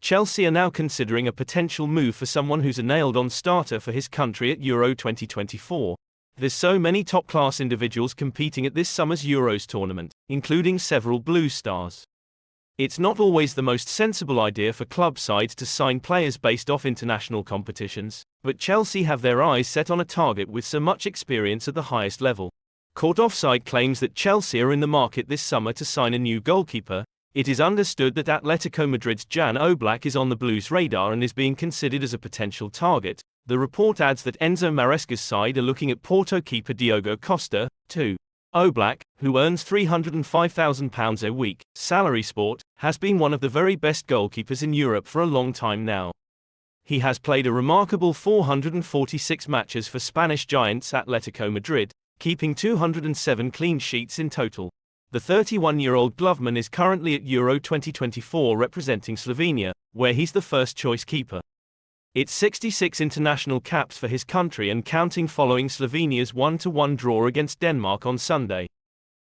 Chelsea are now considering a potential move for someone who's a nailed-on starter for his country at Euro 2024. There's so many top-class individuals competing at this summer's Euros tournament, including several Blues stars. It's not always the most sensible idea for club sides to sign players based off international competitions, but Chelsea have their eyes set on a target with so much experience at the highest level. Caught Offside claims that Chelsea are in the market this summer to sign a new goalkeeper. It is understood that Atletico Madrid's Jan Oblak is on the Blues' radar and is being considered as a potential target. The report adds that Enzo Maresca's side are looking at Porto keeper Diogo Costa, too. Oblak, who earns £305,000 a week, salary sport, has been one of the very best goalkeepers in Europe for a long time now. He has played a remarkable 446 matches for Spanish giants Atletico Madrid, keeping 207 clean sheets in total. The 31-year-old Gloveman is currently at Euro 2024 representing Slovenia, where he's the first-choice keeper. It's 66 international caps for his country and counting following Slovenia's 1-1 draw against Denmark on Sunday.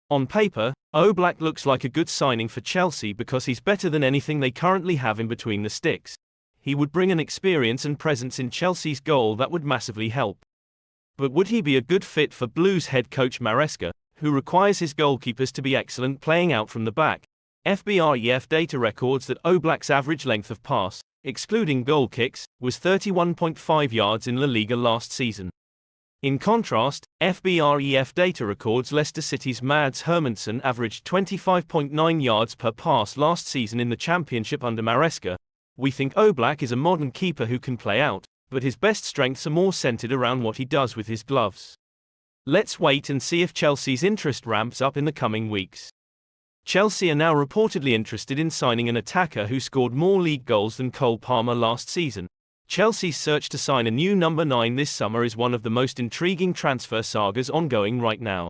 On paper, Oblak looks like a good signing for Chelsea because he's better than anything they currently have in between the sticks. He would bring an experience and presence in Chelsea's goal that would massively help. But would he be a good fit for Blues head coach Maresca, who requires his goalkeepers to be excellent playing out from the back? FBrEF data records that Oblak's average length of pass, excluding goal kicks, was 31.5 yards in La Liga last season. In contrast, FBrEF data records Leicester City's Mads Hermansen averaged 25.9 yards per pass last season in the Championship under Maresca. We think Oblak is a modern keeper who can play out, but his best strengths are more centered around what he does with his gloves. Let's wait and see if Chelsea's interest ramps up in the coming weeks. Chelsea are now reportedly interested in signing an attacker who scored more league goals than Cole Palmer last season. Chelsea's search to sign a new number 9 this summer is one of the most intriguing transfer sagas ongoing right now.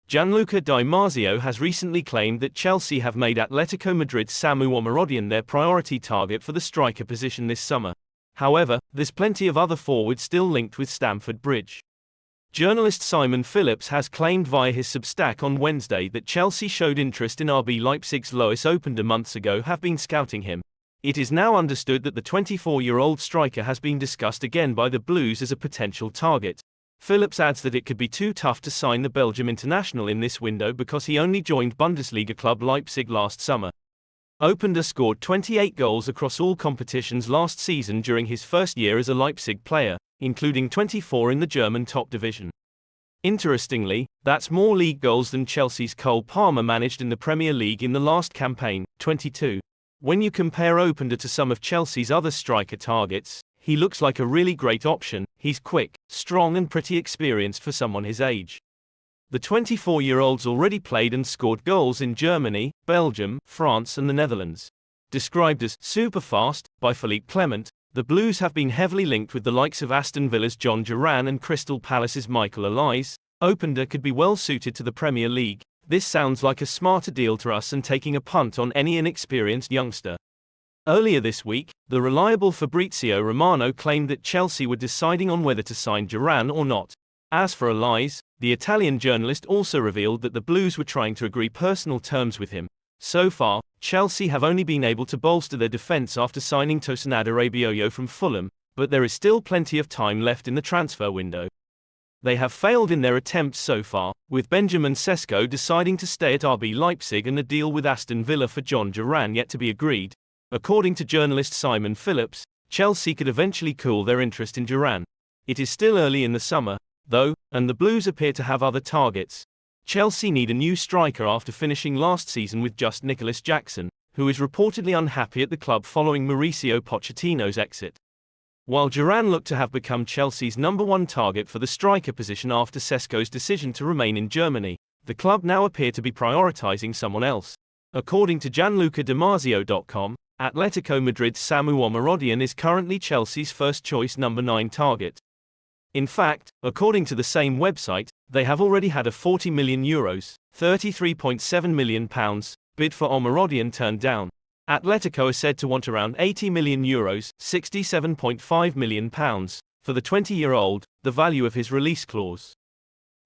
Gianluca Di Marzio has recently claimed that Chelsea have made Atletico Madrid's Samu Omorodion their priority target for the striker position this summer. However, there's plenty of other forwards still linked with Stamford Bridge. Journalist Simon Phillips has claimed via his Substack on Wednesday that Chelsea showed interest in RB Leipzig's Lois Openda months ago have been scouting him. It is now understood that the 24-year-old striker has been discussed again by the Blues as a potential target. Phillips adds that it could be too tough to sign the Belgium international in this window because he only joined Bundesliga club Leipzig last summer. Openda scored 28 goals across all competitions last season during his first year as a Leipzig player, including 24 in the German top division. Interestingly, that's more league goals than Chelsea's Cole Palmer managed in the Premier League in the last campaign, 22. When you compare Openda to some of Chelsea's other striker targets, he looks like a really great option. He's quick, strong and pretty experienced for someone his age. The 24-year-old's already played and scored goals in Germany, Belgium, France and the Netherlands. Described as super fast by Philippe Clement, the Blues have been heavily linked with the likes of Aston Villa's John Duran and Crystal Palace's Michael Olise. Openda could be well suited to the Premier League. This sounds like a smarter deal to us and taking a punt on any inexperienced youngster. Earlier this week, the reliable Fabrizio Romano claimed that Chelsea were deciding on whether to sign Duran or not. As for Olise, the Italian journalist also revealed that the Blues were trying to agree personal terms with him. So far, Chelsea have only been able to bolster their defence after signing Tosin Adarabioyo from Fulham, but there is still plenty of time left in the transfer window. They have failed in their attempts so far, with Benjamin Sesko deciding to stay at RB Leipzig and a deal with Aston Villa for John Duran yet to be agreed. According to journalist Simon Phillips, Chelsea could eventually cool their interest in Duran. It is still early in the summer, though, and the Blues appear to have other targets. Chelsea need a new striker after finishing last season with just Nicholas Jackson, who is reportedly unhappy at the club following Mauricio Pochettino's exit. While Duran looked to have become Chelsea's number 1 target for the striker position after Sesko's decision to remain in Germany, the club now appear to be prioritising someone else. According to GianlucaDiMarzio.com, Atletico Madrid's Samu Omorodion is currently Chelsea's first-choice number 9 target. In fact, according to the same website, they have already had a €40 million, £33.7 million, bid for Omorodion turned down. Atletico are said to want around €80 million, £67.5 million, for the 20-year-old, the value of his release clause.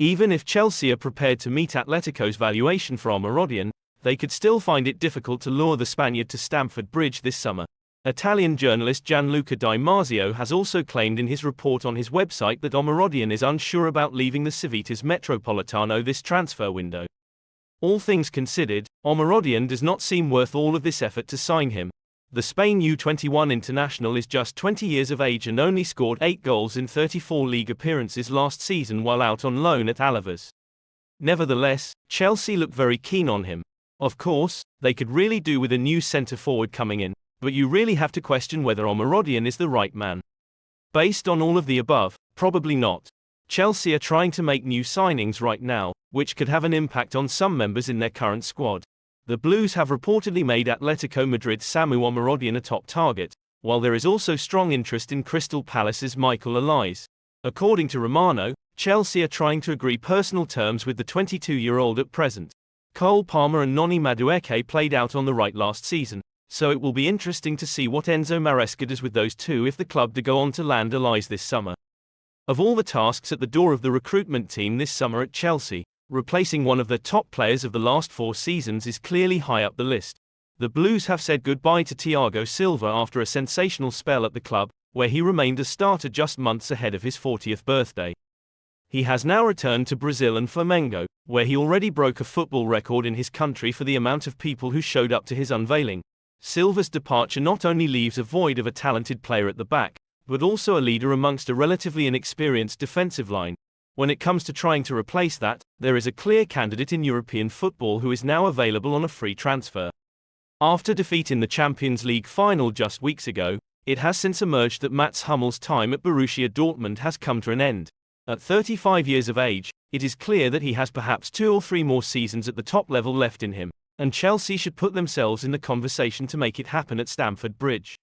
Even if Chelsea are prepared to meet Atletico's valuation for Omorodion, they could still find it difficult to lure the Spaniard to Stamford Bridge this summer. Italian journalist Gianluca Di Marzio has also claimed in his report on his website that Omorodion is unsure about leaving the Civitas Metropolitano this transfer window. All things considered, Omorodion does not seem worth all of this effort to sign him. The Spain U21 international is just 20 years of age and only scored 8 goals in 34 league appearances last season while out on loan at Alaves. Nevertheless, Chelsea look very keen on him. Of course, they could really do with a new centre-forward coming in, but you really have to question whether Omorodion is the right man. Based on all of the above, probably not. Chelsea are trying to make new signings right now, which could have an impact on some members in their current squad. The Blues have reportedly made Atletico Madrid's Samu Omorodion a top target, while there is also strong interest in Crystal Palace's Michael Olise. According to Romano, Chelsea are trying to agree personal terms with the 22-year-old at present. Cole Palmer and Noni Madueke played out on the right last season, so it will be interesting to see what Enzo Maresca does with those two if the club do go on to land Olise this summer. Of all the tasks at the door of the recruitment team this summer at Chelsea, replacing one of their top players of the last 4 seasons is clearly high up the list. The Blues have said goodbye to Thiago Silva after a sensational spell at the club, where he remained a starter just months ahead of his 40th birthday. He has now returned to Brazil and Flamengo, where he already broke a football record in his country for the amount of people who showed up to his unveiling. Silva's departure not only leaves a void of a talented player at the back, but also a leader amongst a relatively inexperienced defensive line. When it comes to trying to replace that, there is a clear candidate in European football who is now available on a free transfer. After defeat in the Champions League final just weeks ago, it has since emerged that Mats Hummels' time at Borussia Dortmund has come to an end. At 35 years of age, it is clear that he has perhaps 2 or 3 more seasons at the top level left in him, and Chelsea should put themselves in the conversation to make it happen at Stamford Bridge.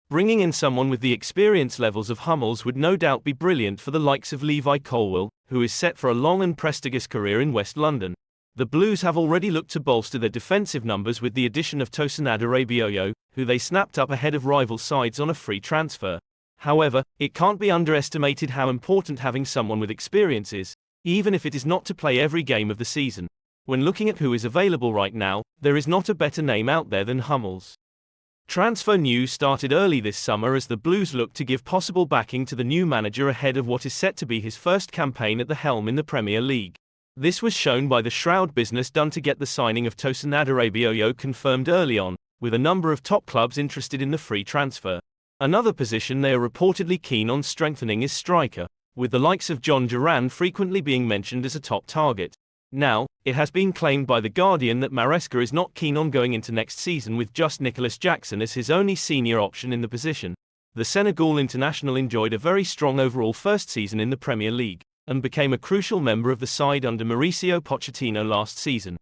Bringing in someone with the experience levels of Hummels would no doubt be brilliant for the likes of Levi Colwill, who is set for a long and prestigious career in West London. The Blues have already looked to bolster their defensive numbers with the addition of Tosinade Rabiot, who they snapped up ahead of rival sides on a free transfer. However, it can't be underestimated how important having someone with experience is, even if it is not to play every game of the season. When looking at who is available right now, there is not a better name out there than Hummels. Transfer news started early this summer as the Blues looked to give possible backing to the new manager ahead of what is set to be his first campaign at the helm in the Premier League. This was shown by the shroud business done to get the signing of Tosinade Rabiot confirmed early on, with a number of top clubs interested in the free transfer. Another position they are reportedly keen on strengthening is striker, with the likes of John Duran frequently being mentioned as a top target. Now, it has been claimed by The Guardian that Maresca is not keen on going into next season with just Nicholas Jackson as his only senior option in the position. The Senegal international enjoyed a very strong overall first season in the Premier League, and became a crucial member of the side under Mauricio Pochettino last season.